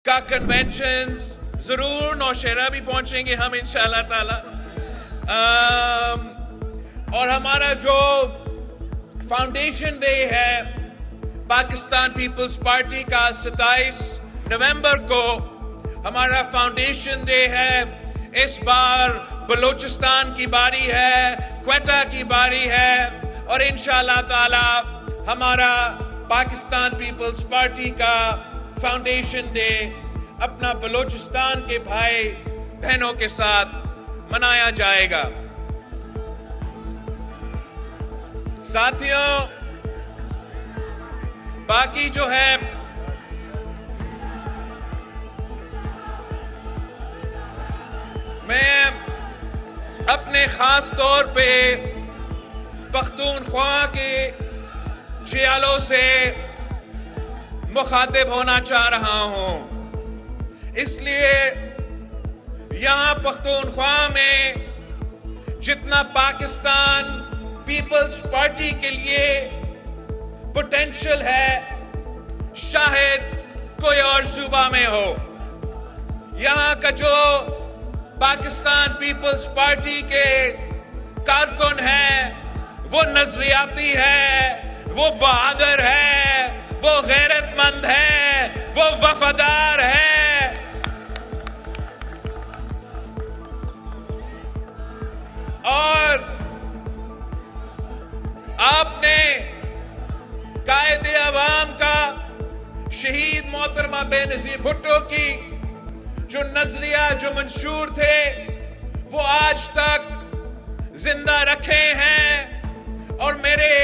کا کنونشنز ضرور نوشہرہ بھی پہنچیں گے ہم انشاءاللہ تعالی. اور ہمارا جو فاؤنڈیشن ڈے ہے پاکستان پیپلز پارٹی کا 27 نومبر کو ہمارا فاؤنڈیشن ڈے ہے. اس بار بلوچستان کی باری ہے, کوئٹہ کی باری ہے, اور انشاءاللہ تعالی ہمارا پاکستان پیپلز پارٹی کا فاؤنڈیشن ڈے اپنا بلوچستان کے بھائی بہنوں کے ساتھ منایا جائے گا. ساتھیوں, باقی جو ہے میں اپنے خاص طور پہ پختونخوا کے جیالوں سے مخاطب ہونا چاہ رہا ہوں. اس لیے یہاں پختونخوا میں جتنا پاکستان پیپلز پارٹی کے لیے پوٹینشل ہے شاید کوئی اور صوبہ میں ہو. یہاں کا جو پاکستان پیپلز پارٹی کے کارکن ہے وہ نظریاتی ہے, وہ بہادر ہے, وہ غیرت مند ہے, وہ وفادار ہے. اور آپ نے قائد عوام کا شہید محترمہ بے نظیر بھٹو کی جو نظریہ جو منشور تھے وہ آج تک زندہ رکھے ہیں. اور میرے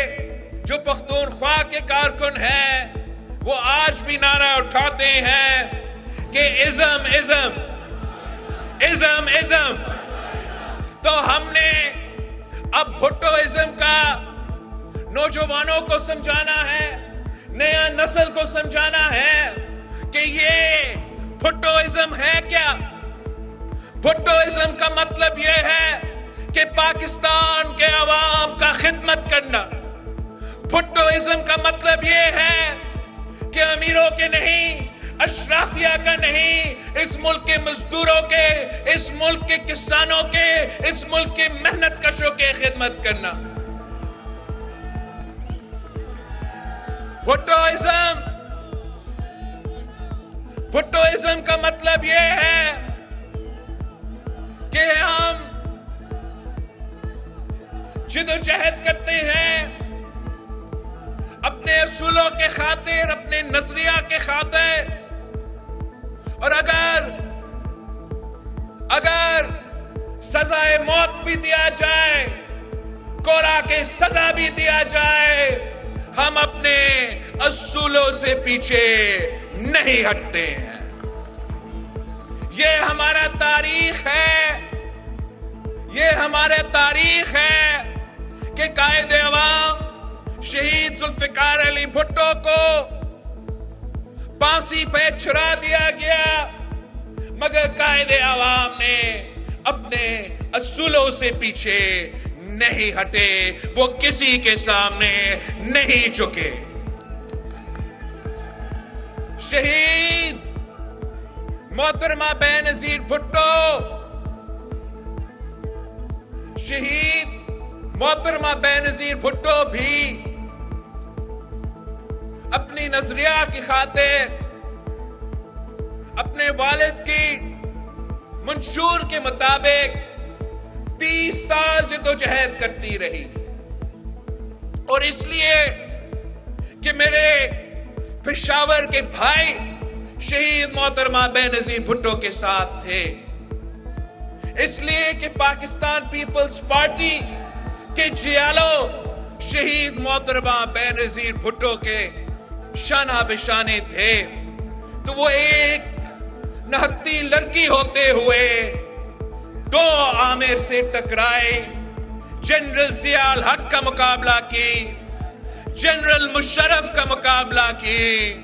جو پختونخوا کے کارکن ہیں وہ آج بھی نعرہ اٹھاتے ہیں کہ ازم ازم ازم ازم. تو ہم نے اب بھٹوازم کا نوجوانوں کو سمجھانا ہے, نیا نسل کو سمجھانا ہے کہ یہ بھٹوازم ہے کیا. بھٹوازم کا مطلب یہ ہے کہ پاکستان کے عوام کا خدمت کرنا. بھٹوازم کا مطلب یہ ہے کہ امیروں کے نہیں, اشرافیہ کا نہیں, اس ملک کے مزدوروں کے, اس ملک کے کسانوں کے, اس ملک کے محنت کشوں کے خدمت کرنا. بھٹوازم کا مطلب یہ ہے کہ ہم جدوجہد کرتے ہیں اپنے اصولوں کے خاطر, اپنے نظریہ کے خاطر. اور اگر سزائے موت بھی دیا جائے, کوڑا کے سزا بھی دیا جائے, ہم اپنے اصولوں سے پیچھے نہیں ہٹتے ہیں. یہ ہمارا تاریخ ہے, یہ ہمارا تاریخ ہے کہ قائد عوام شہید ذوالفقار علی بھٹو کو پھانسی پہ چھڑا دیا گیا, مگر قائد عوام نے اپنے اصولوں سے پیچھے نہیں ہٹے, وہ کسی کے سامنے نہیں جھکے. شہید محترمہ بے نظیر بھٹو, شہید محترمہ بے نظیر بھٹو بھی اپنی نظریہ کی خاطر اپنے والد کی منشور کے مطابق 30 سال جدوجہد کرتی رہی. اور اس لیے کہ میرے پشاور کے بھائی شہید محترمہ بے نظیر بھٹو کے ساتھ تھے, اس لیے کہ پاکستان پیپلز پارٹی کے جیالوں شہید محترمہ بے نظیر بھٹو کے شانہ بشانے تھے. تو وہ ایک نہتی لڑکی ہوتے ہوئے 2 عامر سے ٹکرائے, جنرل ضیاء الحق کا مقابلہ کی, جنرل مشرف کا مقابلہ کی,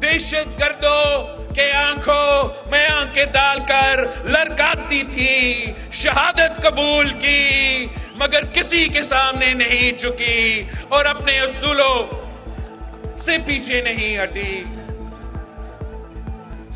دہشت گردوں کے آنکھوں میں آنکھیں ڈال کر لڑکاتی تھی, شہادت قبول کی, مگر کسی کے سامنے نہیں جھکی اور اپنے اصولوں سے پیچھے نہیں ہٹی.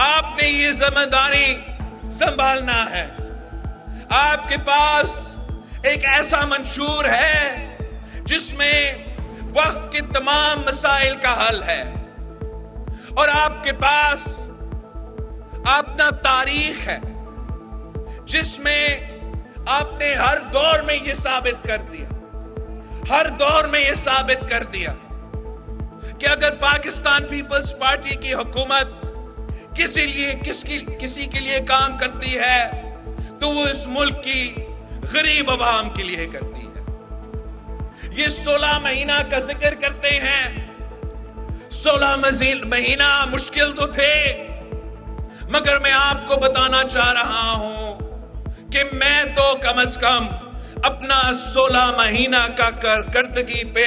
آپ نے یہ ذمہ داری سنبھالنا ہے. آپ کے پاس ایک ایسا منشور ہے جس میں وقت کے تمام مسائل کا حل ہے, اور آپ کے پاس اپنا تاریخ ہے جس میں آپ نے ہر دور میں یہ ثابت کر دیا, ہر دور میں یہ ثابت کر دیا کہ اگر پاکستان پیپلز پارٹی کی حکومت کسی کے لیے کام کرتی ہے تو وہ اس ملک کی غریب عوام کے لیے کرتی ہے. یہ 16 مہینہ کا ذکر کرتے ہیں. 16 مہینہ مشکل تو تھے, مگر میں آپ کو بتانا چاہ رہا ہوں کہ میں تو کم از کم اپنا 16 مہینہ کا کارکردگی پہ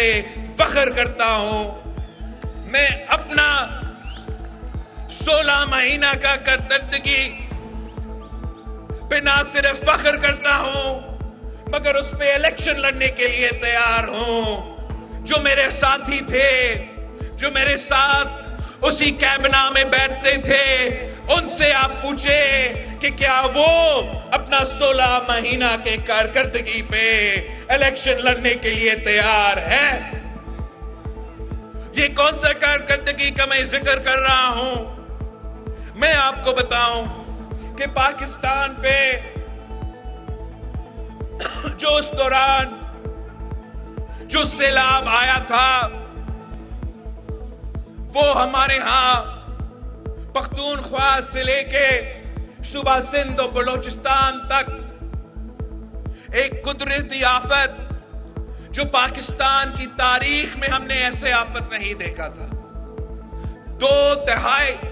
فخر کرتا ہوں. میں اپنا 16 مہینہ کا کارکردگی پہ نہ صرف فخر کرتا ہوں مگر اس پہ الیکشن لڑنے کے لیے تیار ہوں. جو میرے ساتھی تھے, جو میرے ساتھ اسی کابینہ میں بیٹھتے تھے, ان سے آپ پوچھے کہ کیا وہ اپنا 16 مہینہ کے کارکردگی پہ الیکشن لڑنے کے لیے تیار ہے. یہ کون سا کارکردگی کا میں ذکر کر رہا ہوں؟ میں آپ کو بتاؤں کہ پاکستان پہ جو اس دوران جو سیلاب آیا تھا وہ ہمارے ہاں پختونخوا سے لے کے صوبہ سندھ و بلوچستان تک ایک قدرتی آفت جو پاکستان کی تاریخ میں ہم نے ایسے آفت نہیں دیکھا تھا. 2/3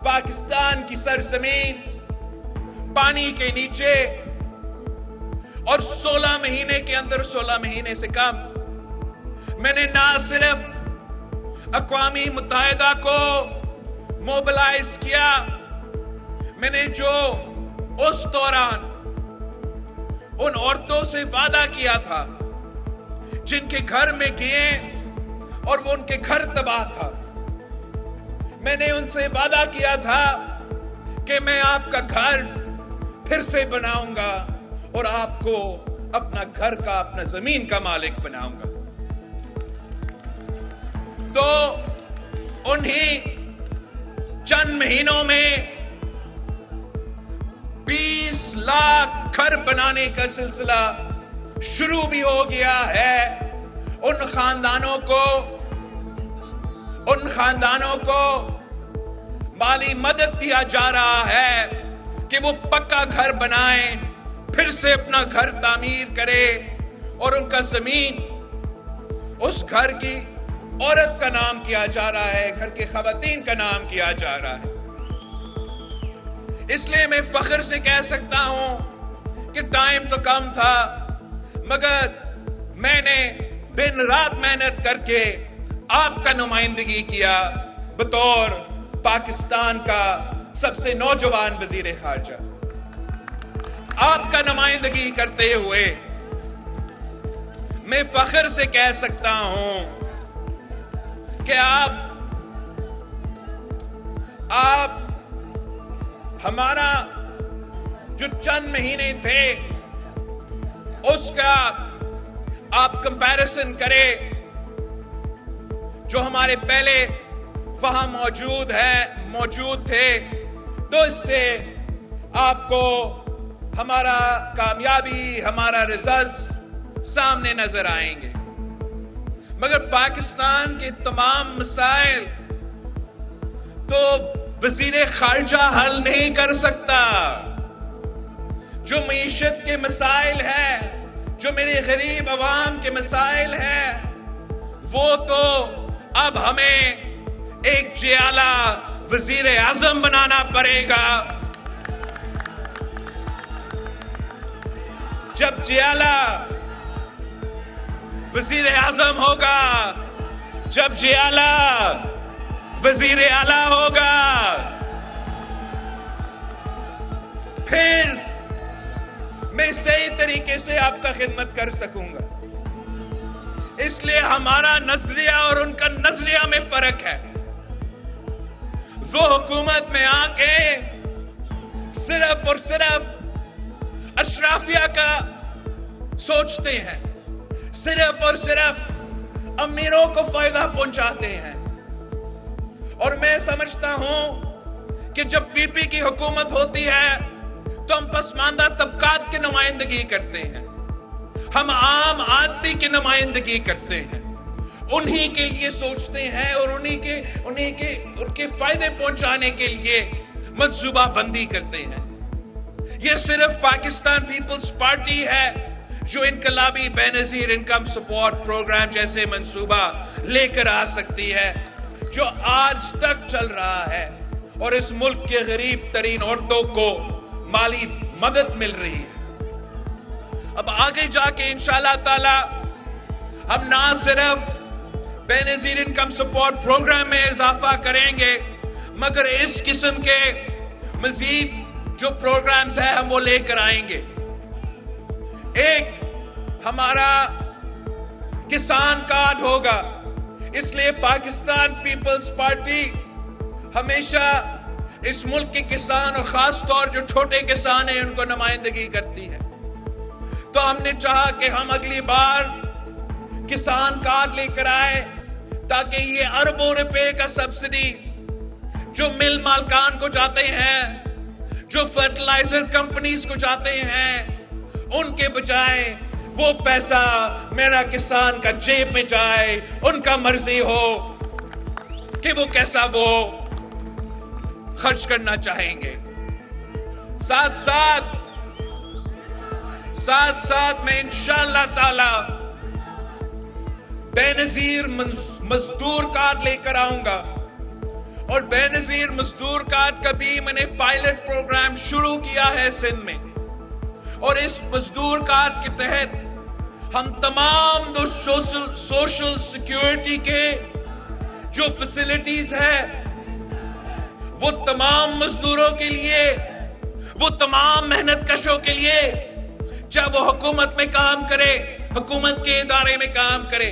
پاکستان کی سرزمین پانی کے نیچے, اور 16 مہینے کے اندر, 16 مہینے سے کم, میں نے نہ صرف اقوام متحدہ کو موبلائز کیا, میں نے جو اس دوران ان عورتوں سے وعدہ کیا تھا جن کے گھر میں گئے اور وہ ان کے گھر تباہ تھا, میں نے ان سے وعدہ کیا تھا کہ میں آپ کا گھر پھر سے بناؤں گا اور آپ کو اپنا گھر کا, اپنا زمین کا مالک بناؤں گا. تو انہی چند مہینوں میں 20 لاکھ گھر بنانے کا سلسلہ شروع بھی ہو گیا ہے. ان خاندانوں کو مالی مدد دیا جا رہا ہے کہ وہ پکا گھر بنائیں, پھر سے اپنا گھر تعمیر کرے, اور ان کا زمین اس گھر کی عورت کا نام کیا جا رہا ہے, گھر کے خواتین کا نام کیا جا رہا ہے. اس لیے میں فخر سے کہہ سکتا ہوں کہ ٹائم تو کم تھا مگر میں نے دن رات محنت کر کے آپ کا نمائندگی کیا بطور پاکستان کا سب سے نوجوان وزیر خارجہ. آپ کا نمائندگی کرتے ہوئے میں فخر سے کہہ سکتا ہوں کہ آپ ہمارا جو چند مہینے تھے اس کا آپ کمپیریزن کرے جو ہمارے پہلے وہاں موجود تھے, تو اس سے آپ کو ہمارا کامیابی, ہمارا ریزلٹس سامنے نظر آئیں گے. مگر پاکستان کے تمام مسائل تو وزیر خارجہ حل نہیں کر سکتا. جو معیشت کے مسائل ہیں, جو میرے غریب عوام کے مسائل ہیں, وہ تو اب ہمیں ایک جیالہ وزیر اعظم بنانا پڑے گا. جب جیالہ وزیر اعظم ہوگا, جب جیالہ وزیر اعلیٰ ہوگا, پھر میں صحیح طریقے سے آپ کا خدمت کر سکوں گا. اس لیے ہمارا نظریہ اور ان کا نظریہ میں فرق ہے. وہ حکومت میں آ کے صرف اور صرف اشرافیہ کا سوچتے ہیں, صرف اور صرف امیروں کو فائدہ پہنچاتے ہیں. اور میں سمجھتا ہوں کہ جب پی پی کی حکومت ہوتی ہے تو ہم پسماندہ طبقات کی نمائندگی کرتے ہیں, ہم عام آدمی کی نمائندگی کرتے ہیں, انہی کے لیے سوچتے ہیں اور ان کے فائدے پہنچانے کے لیے منصوبہ بندی کرتے ہیں. یہ صرف پاکستان پیپلز پارٹی ہے جو انقلابی بے نظیر انکم سپورٹ پروگرام جیسے منصوبہ لے کر آ سکتی ہے, جو آج تک چل رہا ہے اور اس ملک کے غریب ترین عورتوں کو مالی مدد مل رہی ہے. اب آگے جا کے انشاءاللہ تعالی ہم نہ صرف بے نظیر انکم سپورٹ پروگرام میں اضافہ کریں گے, مگر اس قسم کے مزید جو پروگرامز ہیں ہم وہ لے کر آئیں گے. ایک ہمارا کسان کارڈ ہوگا, اس لیے پاکستان پیپلز پارٹی ہمیشہ اس ملک کے کسان اور خاص طور جو چھوٹے کسان ہیں ان کو نمائندگی کرتی ہے. تو ہم نے چاہا کہ ہم اگلی بار کسان کارڈ لے کر آئے تاکہ یہ اربوں روپے کا سبسڈی جو مل مالکان کو جاتے ہیں, جو فرٹیلائزر کمپنیز کو جاتے ہیں, ان کے بجائے وہ پیسہ میرا کسان کا جیب میں جائے, ان کا مرضی ہو کہ وہ کیسا وہ خرچ کرنا چاہیں گے. ساتھ ساتھ میں انشاءاللہ تعالی بے نظیر مزدور کارڈ لے کر آؤں گا, اور بے نظیر مزدور کارڈ کا بھی میں نے پائلٹ پروگرام شروع کیا ہے سندھ میں, اور اس مزدور کارڈ کے تحت ہم تمام جو سوشل سیکیورٹی کے جو فیسلٹیز ہیں وہ تمام مزدوروں کے لیے, وہ تمام محنت کشوں کے لیے, چاہے وہ حکومت میں کام کرے, حکومت کے ادارے میں کام کرے,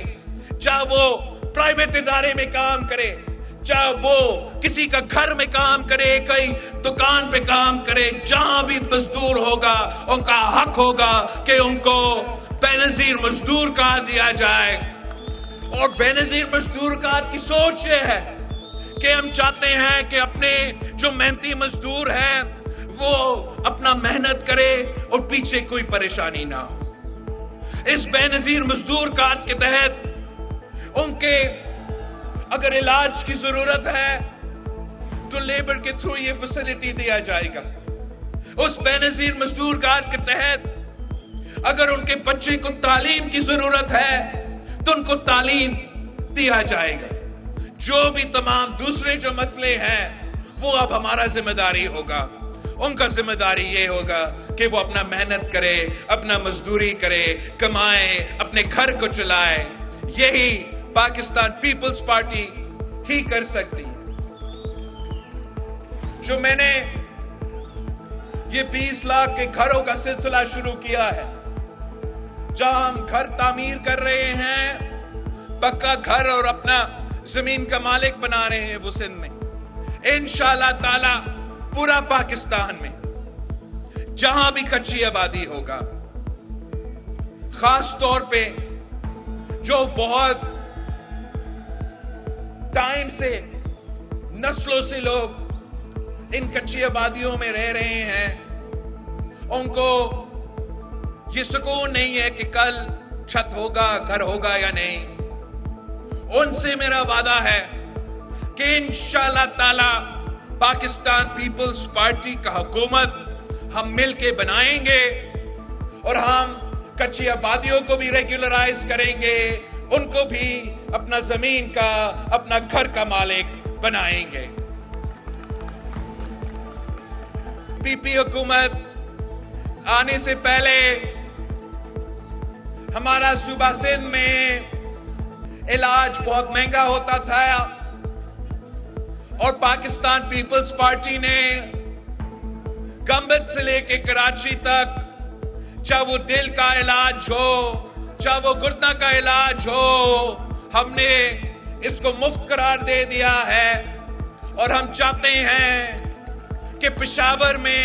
چاہے وہ پرائیویٹ ادارے میں کام کرے, چاہے وہ کسی کا گھر میں کام کرے, کئی دکان پہ کام کرے, جہاں بھی مزدور ہوگا ان کا حق ہوگا کہ ان کو بے نظیر مزدور کارڈ دیا جائے. اور بے نظیر مزدور کارڈ کی سوچ یہ ہے کہ ہم چاہتے ہیں کہ اپنے جو محنتی مزدور ہیں وہ اپنا محنت کرے اور پیچھے کوئی پریشانی نہ ہو. اس بے نظیر مزدور کارڈ کے تحت ان کے اگر علاج کی ضرورت ہے تو لیبر کے تھرو یہ فیسلٹی دیا جائے گا. اس بے نظیر مزدور کارڈ کے تحت اگر ان کے بچے کو تعلیم کی ضرورت ہے تو ان کو تعلیم دیا جائے گا. جو بھی تمام دوسرے جو مسئلے ہیں وہ اب ہمارا ذمہ داری ہوگا, ان کا ذمہ داری یہ ہوگا کہ وہ اپنا محنت کرے, اپنا مزدوری کرے, کمائے, اپنے گھر کو چلائے. یہی پاکستان پیپلز پارٹی ہی کر سکتی. جو میں نے یہ 20 لاکھ کے گھروں کا سلسلہ شروع کیا ہے, جہاں ہم گھر تعمیر کر رہے ہیں, پکا گھر اور اپنا زمین کا مالک بنا رہے ہیں وہ سندھ میں. انشاءاللہ تعالی پورا پاکستان میں جہاں بھی کچی آبادی ہوگا, خاص طور پہ جو بہت ٹائم سے نسلوں سے لوگ ان کچی آبادیوں میں رہ رہے ہیں, ان کو یہ سکون نہیں ہے کہ کل چھت ہوگا, گھر ہوگا یا نہیں. ان سے میرا وعدہ ہے کہ انشاءاللہ تعالی پاکستان پیپلز پارٹی کا حکومت ہم مل کے بنائیں گے, اور ہم کچی آبادیوں کو بھی ریگولرائز کریں گے, ان کو بھی اپنا زمین کا, اپنا گھر کا مالک بنائیں گے. پی پی حکومت آنے سے پہلے ہمارا صوبہ سندھ میں علاج بہت مہنگا ہوتا تھا, اور پاکستان پیپلز پارٹی نے گمبت سے لے کے کراچی تک, چاہے وہ دل کا علاج ہو, چاہے وہ گردہ کا علاج ہو, ہم نے اس کو مفت قرار دے دیا ہے. اور ہم چاہتے ہیں کہ پشاور میں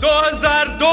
2002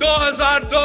2002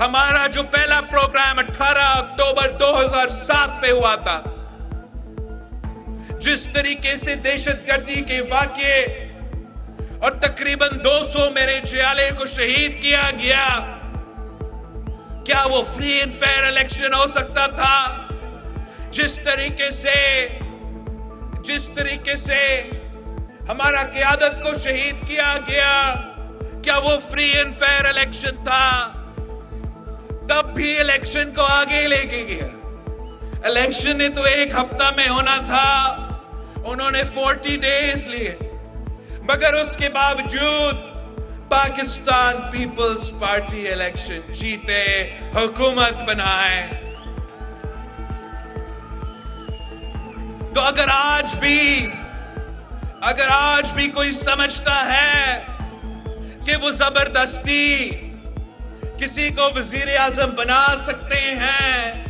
ہمارا جو پہلا پروگرام 18 اکتوبر 2007 پہ ہوا تھا، جس طریقے سے دہشت گردی کے واقعے اور تقریباً 200 میرے جیالے کو شہید کیا گیا، کیا وہ فری اینڈ فیئر الیکشن ہو سکتا تھا؟ جس طریقے سے ہمارا قیادت کو شہید کیا گیا، کیا وہ فری اینڈ فیئر الیکشن تھا؟ تب بھی الیکشن کو آگے لے کے گیا. الیکشن نے تو 1 ہفتہ میں ہونا تھا، انہوں نے 40 days لیے، مگر اس کے باوجود پاکستان پیپلز پارٹی الیکشن جیتے، حکومت بنائے. تو اگر آج بھی کوئی سمجھتا ہے کہ وہ زبردستی کسی کو وزیر اعظم بنا سکتے ہیں،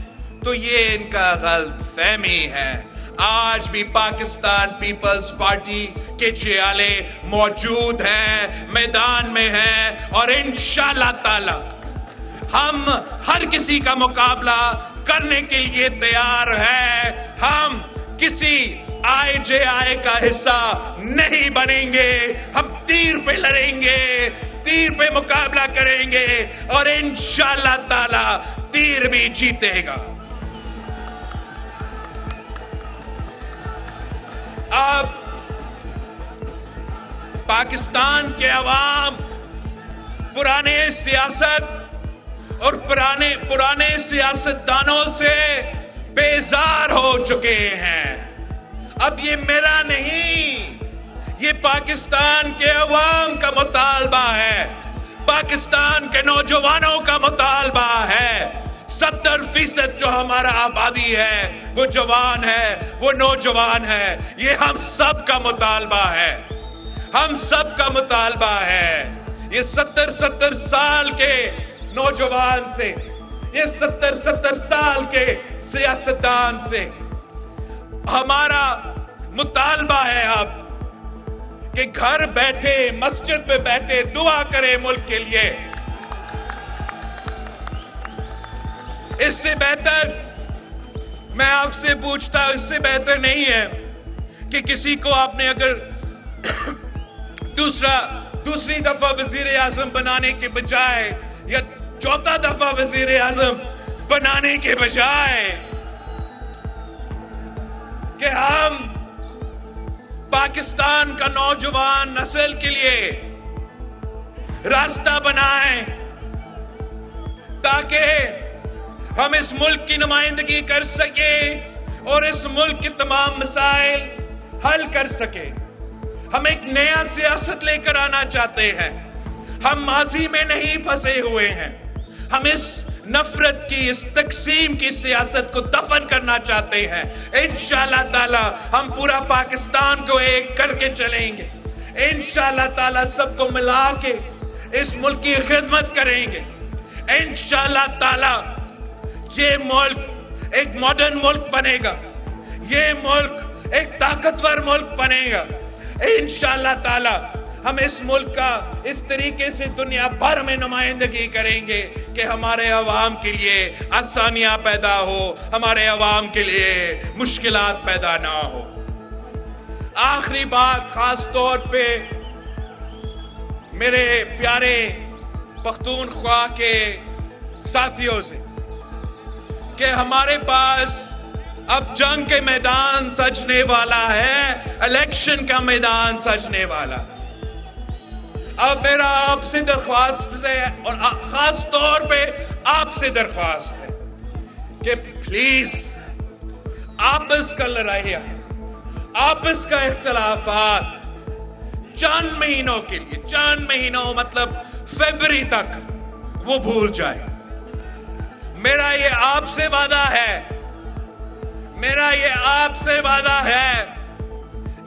تو یہ ان کا غلط فہمی ہے. آج بھی پاکستان پیپلز پارٹی کے جیالے موجود ہیں، میدان میں ہیں، اور انشاءاللہ تعالی ہم ہر کسی کا مقابلہ کرنے کے لیے تیار ہیں. ہم کسی IJI کا حصہ نہیں بنیں گے. ہم تیر پہ لڑیں گے، تیر پہ مقابلہ کریں گے، اور انشاءاللہ تعالی تیر بھی جیتے گا. اب پاکستان کے عوام پرانے سیاست اور پرانے سیاستدانوں سے بیزار ہو چکے ہیں. اب یہ میرا نہیں، یہ پاکستان کے عوام کا مطالبہ ہے، پاکستان کے نوجوانوں کا مطالبہ ہے. 70% جو ہمارا آبادی ہے وہ جوان ہے، وہ نوجوان ہے. یہ ہم سب کا مطالبہ ہے، ہم سب کا مطالبہ ہے. یہ 70 سال کے نوجوان سے، یہ 70 سال کے سیاستدان سے ہمارا مطالبہ ہے اب کہ گھر بیٹھے، مسجد میں بیٹھے دعا کرے ملک کے لیے. اس سے بہتر میں آپ سے پوچھتا ہوں، اس سے بہتر نہیں ہے کہ کسی کو آپ نے اگر دوسری دفعہ وزیر اعظم بنانے کے بجائے یا چوتھا دفعہ وزیر اعظم بنانے کے بجائے کہ ہم پاکستان کا نوجوان نسل کے لیے راستہ بنائیں تاکہ ہم اس ملک کی نمائندگی کر سکیں اور اس ملک کے تمام مسائل حل کر سکیں. ہم ایک نیا سیاست لے کر آنا چاہتے ہیں. ہم ماضی میں نہیں پھنسے ہوئے ہیں. ہم اس نفرت کی، اس تقسیم کی سیاست کو دفن کرنا چاہتے ہیں. انشاءاللہ تعالی ہم پورا پاکستان کو ایک کر کے چلیں گے. انشاءاللہ تعالی سب کو ملا کے اس ملک کی خدمت کریں گے. انشاءاللہ تعالی یہ ملک ایک ماڈرن ملک بنے گا، یہ ملک ایک طاقتور ملک بنے گا. انشاءاللہ تعالی ہم اس ملک کا اس طریقے سے دنیا بھر میں نمائندگی کریں گے کہ ہمارے عوام کے لیے آسانیاں پیدا ہو، ہمارے عوام کے لیے مشکلات پیدا نہ ہو. آخری بات خاص طور پہ میرے پیارے پختونخوا کے ساتھیوں سے کہ ہمارے پاس اب جنگ کے میدان سجنے والا ہے، الیکشن کا میدان سجنے والا. اب میرا آپ سے درخواست ہے اور خاص طور پہ آپ سے درخواست ہے کہ پلیز آپس کا لڑائیاں، آپس کا اختلافات چند مہینوں کے لیے، چند مہینوں مطلب فروری تک وہ بھول جائے. میرا یہ آپ سے وعدہ ہے، میرا یہ آپ سے وعدہ ہے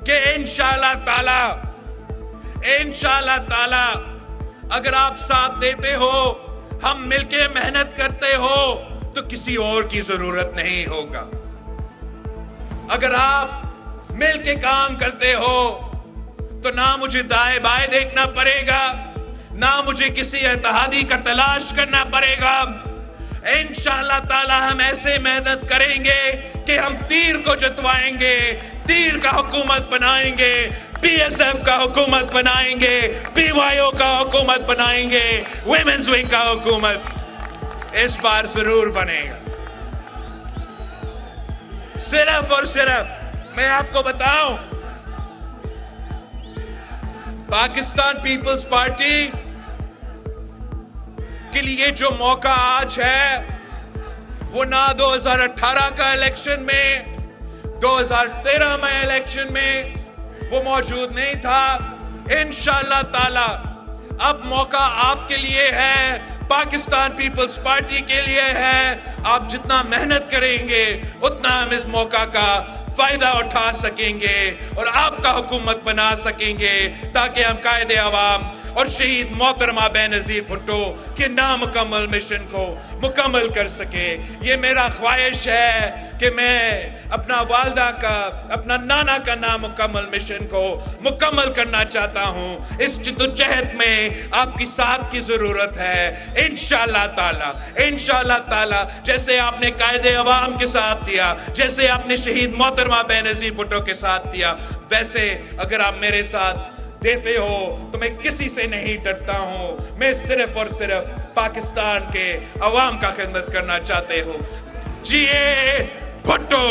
کہ انشاءاللہ تعالی اگر آپ ساتھ دیتے ہو، ہم مل کے محنت کرتے ہو تو کسی اور کی ضرورت نہیں ہوگا. اگر آپ مل کے کام کرتے ہو تو نہ مجھے دائیں بائیں دیکھنا پڑے گا، نہ مجھے کسی اتحادی کا تلاش کرنا پڑے گا. انشاءاللہ تعالی ہم ایسے محنت کریں گے کہ ہم تیر کو جتوائیں گے, تیر کا حکومت بنائیں گے, پی ایس ایف کا حکومت بنائیں گے, پی وائی او کا حکومت بنائیں گے, ویمنز ونگ کا حکومت اس بار ضرور بنے گا. صرف اور صرف میں آپ کو بتاؤں, پاکستان پیپلز پارٹی کے لیے جو موقع آج ہے وہ نہ 2018 کا الیکشن میں, 2013 میں الیکشن میں وہ موجود نہیں تھا. انشاءاللہ تعالی اب موقع آپ کے لیے ہے, پاکستان پیپلز پارٹی کے لیے ہے. آپ جتنا محنت کریں گے اتنا ہم اس موقع کا فائدہ اٹھا سکیں گے اور آپ کا حکومت بنا سکیں گے, تاکہ ہم قائد عوام اور شہید محترمہ بے نظیر بھٹو کے نامکمل مشن کو مکمل کر سکے. یہ میرا خواہش ہے کہ میں اپنا والدہ کا, اپنا نانا کا نامکمل مشن کو مکمل کرنا چاہتا ہوں. اس جدوجہد میں آپ کی ساتھ کی ضرورت ہے. انشاءاللہ تعالی جیسے آپ نے قائد عوام کے ساتھ دیا, جیسے آپ نے شہید محترمہ بے نظیر بھٹو کے ساتھ دیا, ویسے اگر آپ میرے ساتھ دیتے ہو تو میں کسی سے نہیں ڈرتا ہوں. میں صرف اور صرف پاکستان کے عوام کا خدمت کرنا چاہتے ہوں. جیے بھٹو.